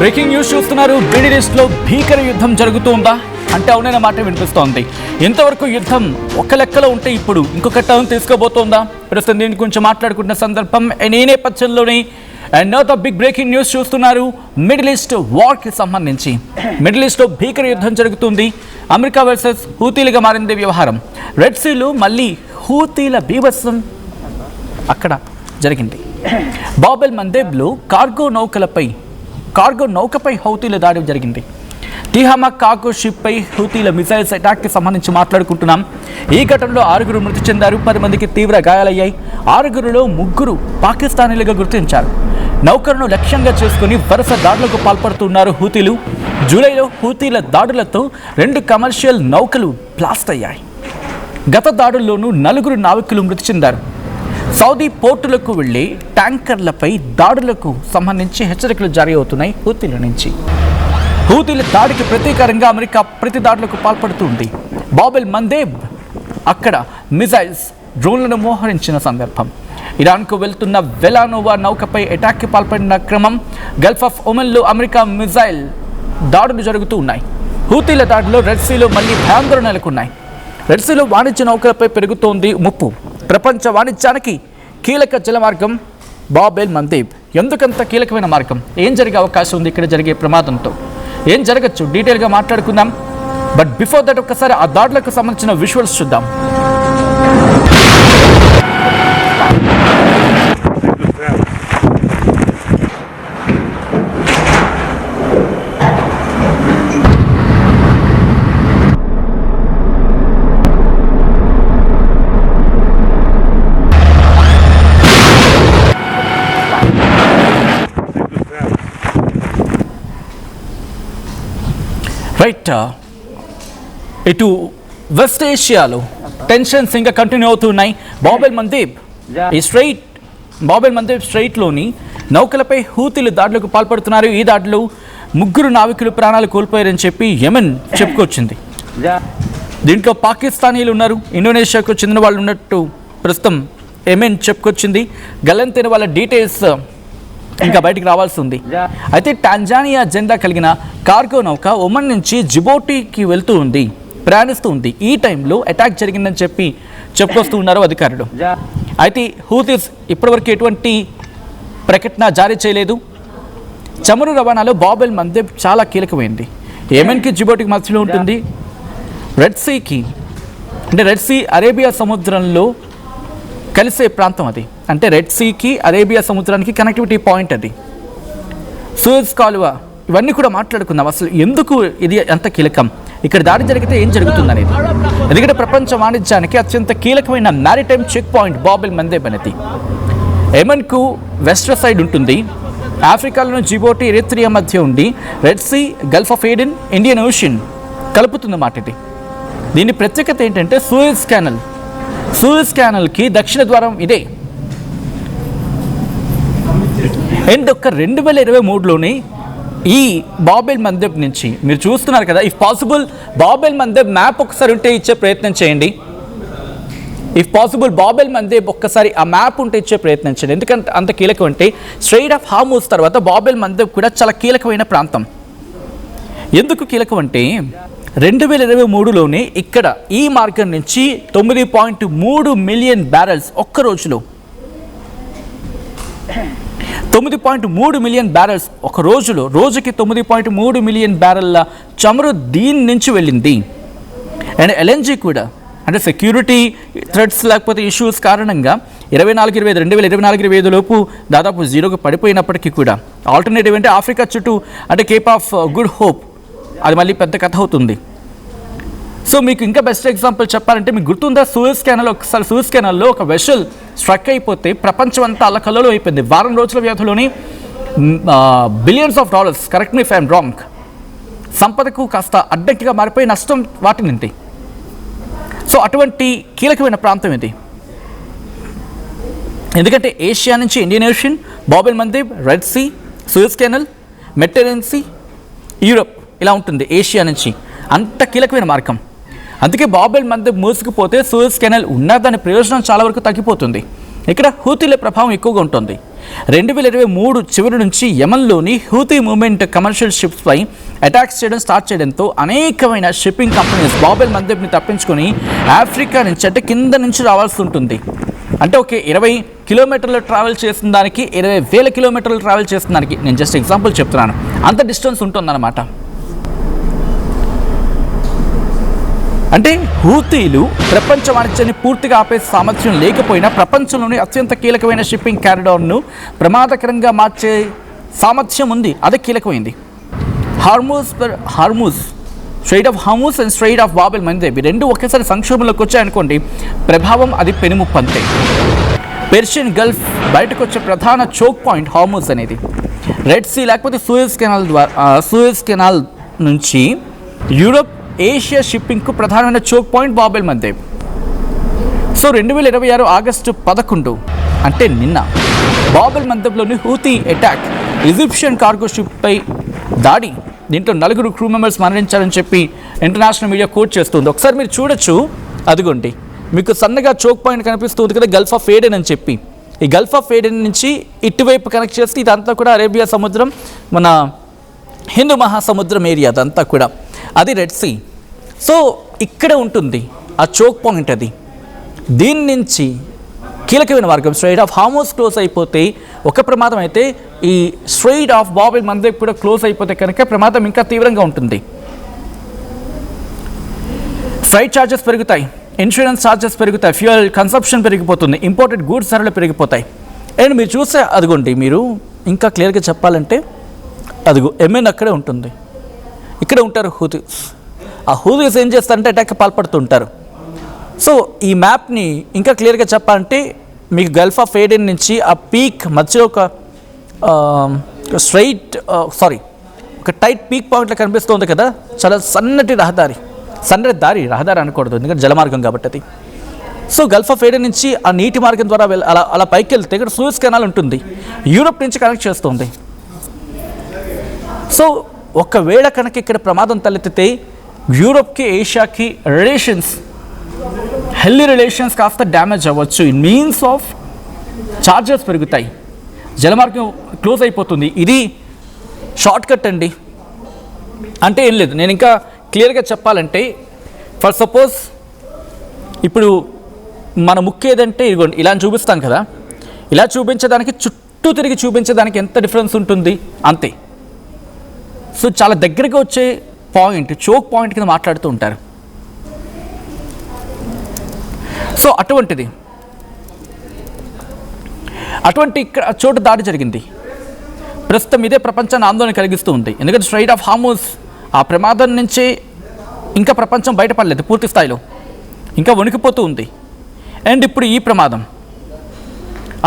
Breaking news చూస్తున్నారు. Middle east లో భీకర యుద్ధం జరుగుతుందా అంటే అవునైన మాట వినిపిస్తోంది. ఇంతవరకు యుద్ధం ఒక లెక్కలో ఉంటే ఇప్పుడు ఇంకొక టర్న్ తీసుకోబోతోందా? ప్రస్తుతం దీని గురించి మాట్లాడుకుంటున్న సందర్భం ఈ నేపథ్యంలోనే another బిగ్ బ్రేకింగ్ న్యూస్ చూస్తున్నారు. మిడిల్ ఈస్ట్ వార్ కి సంబంధించి మిడిల్ ఈస్ట్ లో భీకర యుద్ధం జరుగుతుంది. అమెరికా వర్సెస్ హూతీలుగా మారింది వ్యవహారం. రెడ్ సీలో మళ్ళీ హూతీల బీభత్సం అక్కడ జరిగింది. బాబెల్ మందేబ్లో కార్గో నౌకపై హౌతీల దాడి జరిగింది. టిహామా కార్గో షిప్ పై హూతీల మిసైల్స్ అటాక్ కి సంబంధించి మాట్లాడుకుంటున్నాం. ఈ ఘటనలో 6 మృతి చెందారు, 10 మందికి తీవ్ర గాయాలయ్యాయి. 6లో 3 పాకిస్తానీలుగా గుర్తించారు. నౌకలను లక్ష్యంగా చేసుకుని వరుస దాడులకు పాల్పడుతున్నారు హూతీలు. జూలైలో హూతీల దాడులతో 2 కమర్షియల్ నౌకలు బ్లాస్ట్ అయ్యాయి. గత దాడుల్లోనూ 4 నావికులు మృతి చెందారు. సౌదీ పోర్టులకు వెళ్లి ట్యాంకర్లపై దాడులకు సంబంధించి హెచ్చరికలు జారీ అవుతున్నాయి హూతీల నుంచి. హూతీల దాడికి ప్రతీకారంగా అమెరికా ప్రతి దాడులకు పాల్పడుతుంది. బాబెల్ మందేబ్ అక్కడ మిసైల్స్ డ్రోన్లను మోహరించిన సందర్భం. ఇరాన్కు వెళ్తున్న వెలానోవా నౌకపై అటాక్కి పాల్పడిన క్రమం. గల్ఫ్ ఆఫ్ ఒమన్లో అమెరికా మిసైల్ దాడులు జరుగుతూ ఉన్నాయి. హూతీల దాడిలో రెడ్ సీలో మళ్లీ భయాందోళన నెలకొన్నాయి. రెడ్ సీలో వాణిజ్య నౌకలపై పెరుగుతోంది ముప్పు. ప్రపంచ వాణిజ్యానికి కీలక జలమార్గం బాబెల్ మందేబ్. ఎందుకంత కీలకమైన మార్గం? ఏం జరిగే అవకాశం ఉంది ఇక్కడ జరిగే ప్రమాదంతో? ఏం జరగచ్చు? డీటెయిల్గా మాట్లాడుకుందాం. బట్ బిఫోర్ దట్ ఒక్కసారి ఆ దాడులకు సంబంధించిన విజువల్స్ చూద్దాం. రైట్, ఇటు వెస్ట్ ఏషియాలో టెన్షన్స్ ఇంకా కంటిన్యూ అవుతున్నాయి. బాబెల్ మందేబ్ స్ట్రైట్లోని నౌకలపై హూతీలు దాడులకు పాల్పడుతున్నారు. ఈ దాడిలో 3 నావికులు ప్రాణాలు కోల్పోయారని చెప్పి యెమెన్ చెప్పుకొచ్చింది. దీంట్లో పాకిస్తానీలు ఉన్నారు, ఇండోనేషియాకు చెందిన వాళ్ళు ఉన్నట్టు ప్రస్తుతం యెమెన్ చెప్పుకొచ్చింది. గల్లంతైన వాళ్ళ డీటెయిల్స్ ఇంకా బయటికి రావాల్సి ఉంది. అయితే టాంజానియా జెండా కలిగిన కార్గో నౌక ఒమన్ నుంచి జిబోటీకి ప్రయాణిస్తూ ఉంది. ఈ టైంలో అటాక్ జరిగిందని చెప్పుకొస్తూ ఉన్నారు అధికారులు. అయితే హూతీస్ ఇప్పటివరకు ఎటువంటి ప్రకటన జారీ చేయలేదు. చమురు రవాణాలో బాబెల్ మందేబ్ చాలా కీలకమైంది. యెమెన్కి జిబోటీకి మధ్యలో ఉంటుంది. రెడ్ సీ అరేబియా సముద్రంలో కలిసే ప్రాంతం అది. అంటే రెడ్ సీకి అరేబియా సముద్రానికి కనెక్టివిటీ పాయింట్ అది. సూయజ్ కాలువ, ఇవన్నీ కూడా మాట్లాడుకుందాం. అసలు ఎందుకు ఇది అంత కీలకం, ఇక్కడ దాడి జరిగితే ఏం జరుగుతుంది అనేది. ఎందుకంటే ప్రపంచ వాణిజ్యానికి అత్యంత కీలకమైన maritime check point Bab el Mandeb అనేది. యెమెన్కు వెస్ట్ సైడ్ ఉంటుంది. ఆఫ్రికాలోని జిబోటీ, ఎరిత్రియా మధ్య ఉండి Red Sea, Gulf of Aden, Indian Ocean కలుపుతుందన్నమాట ఇది. దీని ప్రత్యేకత ఏంటంటే సూయజ్ కెనాల్కి దక్షిణ ద్వారం ఇదే. అండ్ 2023లోనే ఈ బాబెల్ మందేబ్ నుంచి మీరు చూస్తున్నారు కదా, if possible Bab el Mandeb map ఒకసారి ఉంటే ఇచ్చే ప్రయత్నం చేయండి. ఇఫ్ పాసిబుల్ బాబెల్ మందేబ్ ఒక్కసారి ఆ మ్యాప్ ఉంటే ఇచ్చే ప్రయత్నం చేయండి. ఎందుకంటే అంత కీలకం అంటే స్ట్రెయిట్ ఆఫ్ హార్మూజ్ తర్వాత బాబెల్ మందేబ్ కూడా చాలా కీలకమైన ప్రాంతం. ఎందుకు కీలకం అంటే 2023లోనే ఇక్కడ ఈ మార్గం నుంచి 9.3 మిలియన్ బ్యారెల్స్ ఒక్క రోజులో 9.3 మిలియన్ బ్యారెల్స్ ఒక రోజుకి 9.3 మిలియన్ బ్యారెల్ల చమురు దీని నుంచి వెళ్ళింది. అండ్ ఎల్ఎన్జీ కూడా, అంటే సెక్యూరిటీ థ్రెట్స్ లేకపోతే ఇష్యూస్ కారణంగా 2024 లోపు దాదాపు 0కు పడిపోయినప్పటికీ కూడా ఆల్టర్నేటివ్ అంటే ఆఫ్రికా చుట్టూ అంటే కేప్ ఆఫ్ గుడ్ హోప్, అది మళ్ళీ పెద్ద కథ అవుతుంది. సో మీకు ఇంకా బెస్ట్ ఎగ్జాంపుల్ చెప్పాలంటే మీకు గుర్తుందా, సూయజ్ కెనాల్లో ఒక వెషల్ స్ట్రక్ అయిపోతే ప్రపంచం అంతా అల్లకల్లలో అయిపోయింది. వారం రోజుల వ్యవధిలోని billions of dollars, correct me if I'm wrong, సంపదకు కాస్త అడ్డంకిగా మారిపోయి నష్టం వాటినింది. సో అటువంటి కీలకమైన ప్రాంతం ఇది. ఎందుకంటే ఏషియా నుంచి Indian Ocean, Bab el Mandeb, red sea, Suez Canal, Mediterranean sea, Europe ఇలా ఉంటుంది. ఏషియా నుంచి అంత కీలకమైన మార్గం. అందుకే బాబెల్ మందేబ్ మూసుకుపోతే సూయజ్ కెనాల్ ఉన్న దాని ప్రయోజనం చాలా వరకు తగ్గిపోతుంది. ఇక్కడ హూతీల ప్రభావం ఎక్కువగా ఉంటుంది. 2023 చివరి నుంచి యెమెన్లోని హూతీ మూవ్మెంట్ కమర్షియల్ షిప్స్పై అటాక్స్ చేయడం స్టార్ట్ చేయడంతో అనేకమైన షిప్పింగ్ కంపెనీస్ బాబెల్ మందబ్ని తప్పించుకొని ఆఫ్రికా నుంచి అంటే కింద నుంచి రావాల్సి ఉంటుంది. అంటే ఒక 20 కిలోమీటర్లు ట్రావెల్ చేసిన దానికి 20,000 కిలోమీటర్లు ట్రావెల్ చేసిన దానికి నేను జస్ట్ ఎగ్జాంపుల్ చెప్తున్నాను, అంత డిస్టెన్స్ ఉంటుందన్నమాట. అంటే హూతీలు ప్రపంచ వాణిజ్యాన్ని పూర్తిగా ఆపే సామర్థ్యం లేకపోయినా ప్రపంచంలోని అత్యంత కీలకమైన షిప్పింగ్ కారిడార్ను ప్రమాదకరంగా మార్చే సామర్థ్యం ఉంది. అదే కీలకమైంది. Hormuz Strait of Hormuz and Strait of Bab el Mandeb రెండు ఒకేసారి సంక్షోభంలోకి వచ్చాయనుకోండి, ప్రభావం అది పెనుముప్పంతే. పెర్షియన్ గల్ఫ్ బయటకు వచ్చే ప్రధాన చోక్ పాయింట్ హార్మూజ్ అనేది. రెడ్ సీ లేకపోతే సూయజ్ కెనాల్ నుంచి యూరోప్ ఏషియా షిప్పింగ్కు ప్రధానమైన choke point Bab el Mandeb. So 2026 August 11 అంటే నిన్న బాబెల్ మందేబ్లోని హూతీ అటాక్, ఈజిప్షియన్ కార్గో షిప్పై దాడి, దీంట్లో 4 క్రూ మెంబర్స్ మరణించారని చెప్పి ఇంటర్నేషనల్ మీడియా కోట్ చేస్తుంది. ఒకసారి మీరు చూడొచ్చు, అదిగోండి మీకు సన్నగా చోక్ పాయింట్ కనిపిస్తుంది కదా, గల్ఫ్ ఆఫ్ ఏడెన్ అని చెప్పి. ఈ గల్ఫ్ ఆఫ్ ఏడెన్ నుంచి ఇటువైపు కనెక్ట్ చేస్తే ఇదంతా కూడా అరేబియా సముద్రం, మన హిందూ మహాసముద్రం ఏరియా అదంతా కూడా, అది రెడ్ సీ. సో ఇక్కడ ఉంటుంది ఆ చోక్ పాయింట్. అది దీని నుంచి కీలకమైన మార్గం స్ట్రైట్ ఆఫ్ హార్మూజ్ క్లోజ్ అయిపోతే ఒక ప్రమాదం అయితే, ఈ స్ట్రైట్ ఆఫ్ బాబెల్ మందేబ్ కూడా క్లోజ్ అయిపోతే కనుక ప్రమాదం ఇంకా తీవ్రంగా ఉంటుంది. ఫ్లైట్ ఛార్జెస్ పెరుగుతాయి, ఇన్సూరెన్స్ ఛార్జెస్ పెరుగుతాయి, ఫ్యూయల్ కన్సంప్షన్ పెరిగిపోతుంది, ఇంపోర్టెడ్ గూడ్స్ ధరలు పెరిగిపోతాయి. అండ్ మీరు చూస్తే అదిగోండి, మీరు ఇంకా క్లియర్గా చెప్పాలంటే అదిగో ఎమెన్ అక్కడే ఉంటుంది, ఇక్కడే ఉంటారు హూతీస్. ఆ హూతీస్ ఏం చేస్తారంటే అటాక్ పాల్పడుతుంటారు. సో ఈ మ్యాప్ని ఇంకా క్లియర్గా చెప్పాలంటే మీకు గల్ఫ్ ఆఫ్ ఏడెన్ నుంచి ఆ పీక్ మధ్యలో ఒక ఒక టైట్ పీక్ పాయింట్లో కనిపిస్తుంది కదా, చాలా సన్నటి రహదారి అనకూడదు ఎందుకంటే జలమార్గం కాబట్టి అది. సో గల్ఫ్ ఆఫ్ ఏడెన్ నుంచి ఆ నీటి మార్గం ద్వారా అలా పైకి వెళ్తే ఇక్కడ సూయజ్ కెనాల్ ఉంటుంది, యూరోప్ నుంచి కనెక్ట్ చేస్తుంది. సో ఒకవేళ కనుక ఇక్కడ ప్రమాదం తలెత్తితే యూరోప్కి ఏషియాకి హెల్దీ రిలేషన్స్ కాస్త డ్యామేజ్ అవ్వచ్చు. ఇన్ మీన్స్ ఆఫ్ ఛార్జెస్ పెరుగుతాయి, జలమార్గం క్లోజ్ అయిపోతుంది. ఇది షార్ట్ కట్ అండి. అంటే ఏం లేదు, నేను ఇంకా క్లియర్గా చెప్పాలంటే ఫర్ సపోజ్ ఇప్పుడు మన ముక్కు ఏదంటే ఇదిగోండి ఇలా చూపిస్తాం కదా, ఇలా చూపించడానికి చుట్టూ తిరిగి చూపించడానికి ఎంత డిఫరెన్స్ ఉంటుంది అంతే. సో చాలా దగ్గరగా వచ్చే పాయింట్ చోక్ పాయింట్ కింద మాట్లాడుతూ ఉంటారు. సో అటువంటి ఇక్కడ చోటు దాడి జరిగింది. ప్రస్తుతం ఇదే ప్రపంచాన్ని ఆందోళన కలిగిస్తూ ఉంది. ఎందుకంటే స్ట్రైట్ ఆఫ్ హార్మూజ్ ఆ ప్రమాదం నుంచి ఇంకా ప్రపంచం బయటపడలేదు పూర్తి స్థాయిలో, ఇంకా వణికిపోతూ ఉంది. అండ్ ఇప్పుడు ఈ ప్రమాదం,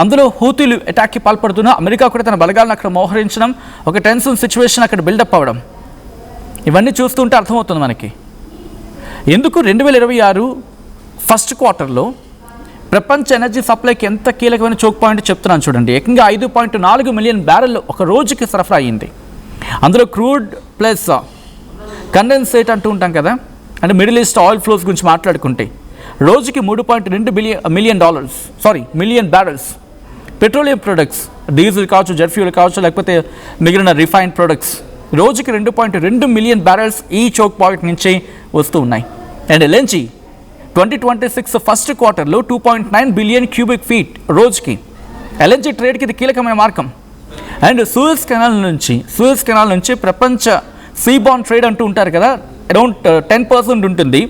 అందులో హూతీలు అటాక్కి పాల్పడుతున్నా అమెరికా కూడా తన బలగాలను అక్కడ మోహరించడం, ఒక టెన్షన్ సిచ్యువేషన్ అక్కడ బిల్డప్ అవ్వడం, ఇవన్నీ చూస్తుంటే అర్థమవుతుంది మనకి ఎందుకు 2026 ఫస్ట్ క్వార్టర్లో ప్రపంచ ఎనర్జీ సప్లైకి ఎంత కీలకమైన చోక్ పాయింట్ చెప్తున్నాను చూడండి. ఏకంగా 5.4 మిలియన్ బ్యారెల్ ఒక రోజుకి సరఫరా అయ్యింది. అందులో క్రూడ్ ప్లస్ కండెన్సేట్ అంటూ ఉంటాం కదా, అంటే మిడిల్ ఈస్ట్ ఆయిల్ ఫ్లోస్ గురించి మాట్లాడుకుంటే రోజుకి 3.2 million barrels petroleum products, diesel కావచ్చు, జెట్ ఫ్యూల్ కావచ్చు, లేకపోతే మిగిలిన రిఫైన్డ్ ప్రొడక్ట్స్ రోజుకి 2.2 మిలియన్ బ్యారెల్స్ ఈ చోక్ పాయింట్ నుంచి వస్తూ ఉన్నాయి. అండ్ ఎల్ఎన్జీ 2026 ఫస్ట్ క్వార్టర్లో 2.9 బిలియన్ క్యూబిక్ ఫీట్ రోజుకి. ఎల్ఎన్జీ ట్రేడ్కి ఇది కీలకమైన మార్గం. అండ్ సూయజ్ కెనాల్ నుంచి ప్రపంచ సీబాన్ ట్రేడ్ అంటూ ఉంటారు కదా, అరౌండ్ 10% ఉంటుంది.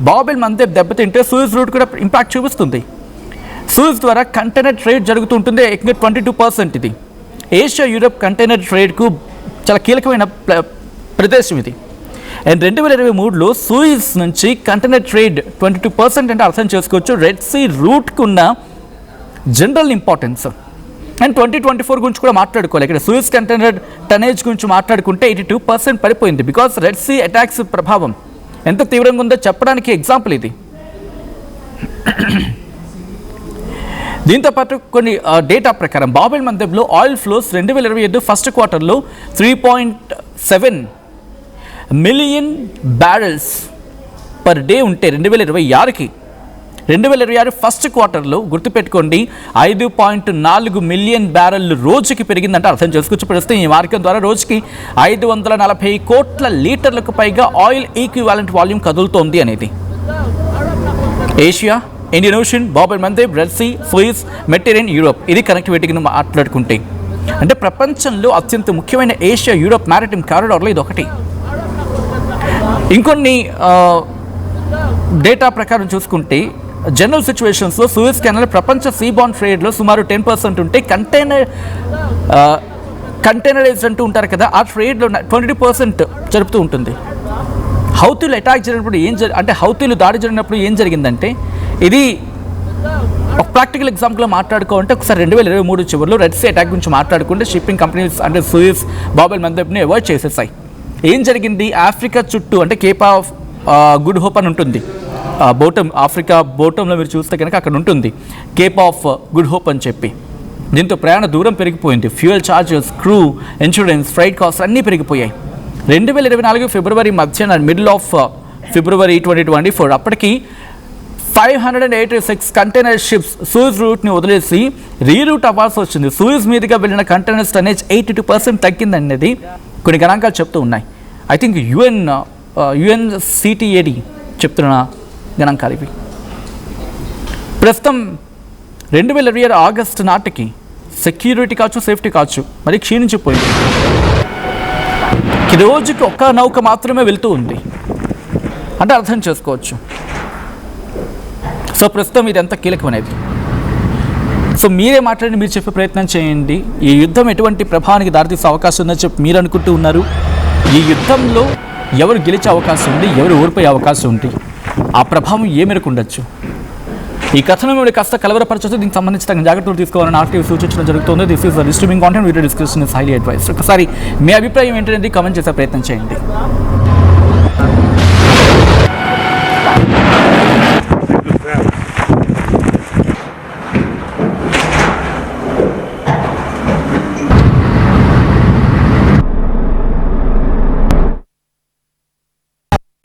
బాబెల్ మందేబ్ దెబ్బతింటే సూయజ్ రూట్ కూడా ఇంపాక్ట్ చూపిస్తుంది. సూయజ్ ద్వారా కంటైనర్ ట్రేడ్ జరుగుతుంటుంది, 22%. ఇది ఏషియా యూరోప్ కంటైనర్ ట్రేడ్కు చాలా కీలకమైన ప్రదేశం ఇది. అండ్ 2023లో సూయిజ్ నుంచి కంటైనర్ ట్రేడ్ 22% అంటే అర్థం చేసుకోవచ్చు రెడ్ సీ రూట్కు ఉన్న జనరల్ ఇంపార్టెన్స్. అండ్ 2024 గురించి కూడా మాట్లాడుకోవాలి. ఇక్కడ సూయిజ్ కంటైనర్ టనేజ్ గురించి మాట్లాడుకుంటే 82% పడిపోయింది. బికాస్ రెడ్ సీ అటాక్స్ ప్రభావం ఎంత తీవ్రంగా ఉందో చెప్పడానికి ఎగ్జాంపుల్ ఇది. దీంతోపాటు కొన్ని డేటా ప్రకారం బాబెల్ మందేబ్లో ఆయిల్ ఫ్లోస్ 2025 ఫస్ట్ క్వార్టర్లో 3.7 మిలియన్ బ్యారెల్స్ పర్ డే ఉంటే 2026కి 2026 ఫస్ట్ క్వార్టర్లో గుర్తుపెట్టుకోండి 5.4 మిలియన్ బ్యారెళ్లు రోజుకి పెరిగిందంటే అర్థం చేసుకోవచ్చు. ప్రస్తుతం ఈ మార్గం ద్వారా రోజుకి 540 కోట్ల లీటర్లకు పైగా ఆయిల్ ఈక్వివాలెంట్ వాల్యూమ్ కదులుతోంది అనేది. Asia, Indian Ocean, Bab and Mandeb, red sea, Suez, Mediterranean, Europe, ఇది కనెక్టివిటీని మాట్లాడుకుంటే అంటే ప్రపంచంలో అత్యంత ముఖ్యమైన ఏషియా యూరోప్ మ్యారిటైమ్ కారిడార్లో ఇది ఒకటి. ఇంకొన్ని డేటా ప్రకారం చూసుకుంటే జనరల్ సిచ్యువేషన్స్లో సూయజ్ కెనాల్ ప్రపంచ సీబాన్ ట్రేడ్లో సుమారు 10% ఉంటే కంటైనరైజ్ అంటూ ఉంటారు కదా, ఆ ట్రేడ్లో 22% జరుపుతూ ఉంటుంది. హౌతీలు అటాక్ జరిగినప్పుడు హౌతీలు దాడి జరిగినప్పుడు ఏం జరిగిందంటే, ఇది ఒక ప్రాక్టికల్ ఎగ్జాంపుల్లో మాట్లాడుకోవాలంటే ఒకసారి 2023 చివరిలో రెడ్ సీ అటాక్ గురించి మాట్లాడుకుంటే షిప్పింగ్ కంపెనీస్ అంటే సూయజ్, బాబ్ అండ్ మందేబ్ని అవాయిడ్ చేసేసాయి. ఏం జరిగింది, ఆఫ్రికా చుట్టూ అంటే కేప్ ఆఫ్ గుడ్ హోప్ అని ఉంటుంది, బోటమ్ ఆఫ్రికా బోటంలో మీరు చూస్తే కనుక అక్కడ ఉంటుంది కేప్ ఆఫ్ గుడ్ హోప్ అని చెప్పి. దీంతో ప్రయాణ దూరం పెరిగిపోయింది, fuel charges, crew, insurance, freight cost అన్నీ పెరిగిపోయాయి. 2024 ఫిబ్రవరి మధ్యాహ్న మిడిల్ ఆఫ్ ఫిబ్రవరి 2024 అప్పటికి 586 కంటైనర్ షిప్స్ సూయజ్ రూట్ని వదిలేసి రీరూట్ అవ్వాల్సి వచ్చింది. సూయజ్ మీదుగా వెళ్ళిన కంటైనర్స్ టనేజ్ 82% తగ్గిందనేది కొన్ని గణాంకాలు చెప్తూ ఉన్నాయి. ఐ థింక్ UNCTAD చెప్తున్న గణాంకాలు ఇవి. ప్రస్తుతం 2027 ఆగస్టు నాటికి సెక్యూరిటీ కావచ్చు, సేఫ్టీ కావచ్చు మరి క్షీణించిపోయింది. రోజుకి ఒక్క నౌక మాత్రమే వెళ్తూ ఉంది అంటే అర్థం చేసుకోవచ్చు. సో ప్రస్తుతం ఇది ఎంత కీలకమనేది. సో మీరే మాట్లాడి మీరు చెప్పే ప్రయత్నం చేయండి. ఈ యుద్ధం ఎటువంటి ప్రభావానికి దారితీసే అవకాశం ఉందని చెప్పి మీరు అనుకుంటూ ఉన్నారు? ఈ యుద్ధంలో ఎవరు గెలిచే అవకాశం ఉంది, ఎవరు ఓడిపోయే అవకాశం ఉంది, ఆ ప్రభావం ఏ మేరకు ఉండొచ్చు? ఈ కథను మీరు కాస్త కలవరపరచొచ్చు. దీనికి సంబంధించి తగిన జాగ్రత్తలు తీసుకోవాలని ఆర్టీవీ సూచించడం జరుగుతుంది. This is distressing content, video description is highly advise. ఒకసారి మీ అభిప్రాయం ఏంటనేది కామెంట్ చేసే ప్రయత్నం చేయండి.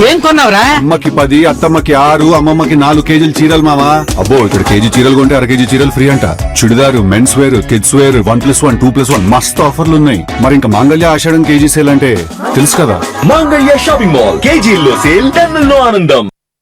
ఏం కొన్నావురా? అమ్మకి 10, అత్తమ్మకి 6, అమ్మమ్మకి 4 కేజీలు చీరలు మావా. అబ్బో, ఇక్కడ కేజీ చీరలు కొంటే అర కేజీ చీరలు ఫ్రీ అంట. Churidar, men's wear, kids wear 1+1, 2+1 మస్తు ఆఫర్లు ఉన్నాయి. మరి ఇంకా మాంగళ్య ఆషాఢం కేజీ సేల్ అంటే తెలుసు కదా. మాంగళ్య షాపింగ్ మాల్ కేజీల్లో సేల్, టన్నుల్లో ఆనందం.